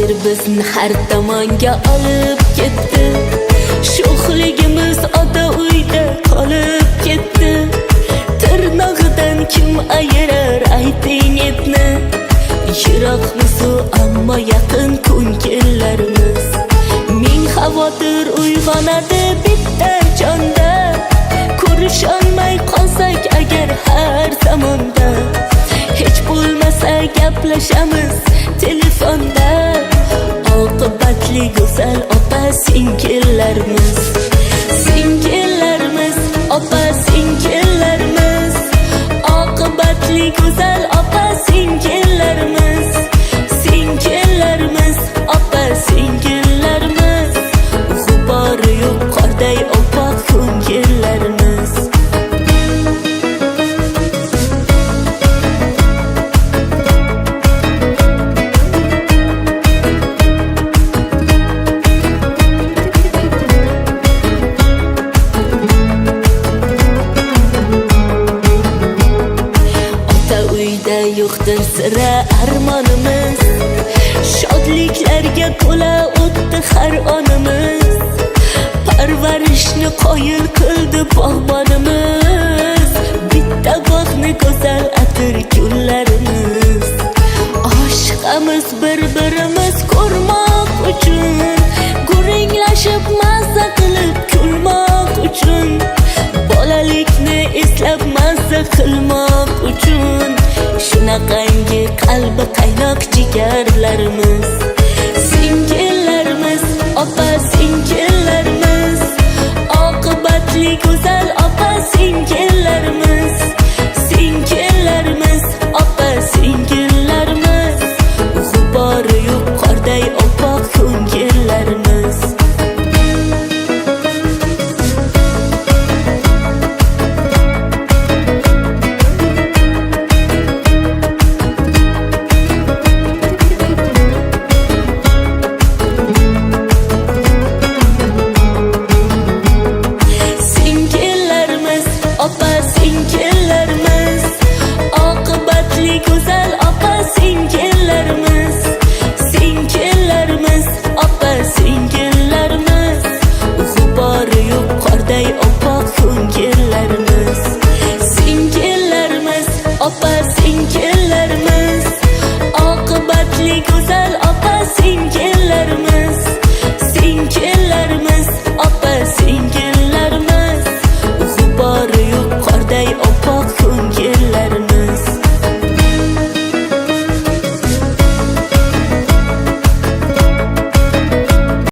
Taqdir bizni har tomonga olib ketdi. Sho'xligimiz ota uyda qolib ketdi. Tirnog'idan kim ayirar ayting etni. Yiroqmiz ammo yaqin ko'ngillarimiz. Ming xavotir uyg'onadi bitta jonda. Ko'risholmay qolsak agar har zamonda. Hech bo'lmasa gaplashamiz telefonda. Oqibatli go'zal opa singillarimiz. Singillarimiz, opa singillarimiz. Oqibatli go'zal opa singillarimiz. Singillarimiz, opa singillarimiz. G'ubori yo'q qorday opaq ko'ngillarimiz. Yo'qdir sira armonimiz. Shodliklarga to'la o'tdi har onimiz. Parvarishni qoyil qildi bog'bonimiz. Bitta bog'ni go'zal atir gullarimiz. Oshiqamiz bir-birimiz ko'rmoq uchun. Guringlashib mazza qilib kulmoq uchun. Bolalikni eslab mazza qilmoq uchun. Shunaqangi qalbi qaynoq jigarlarimiz.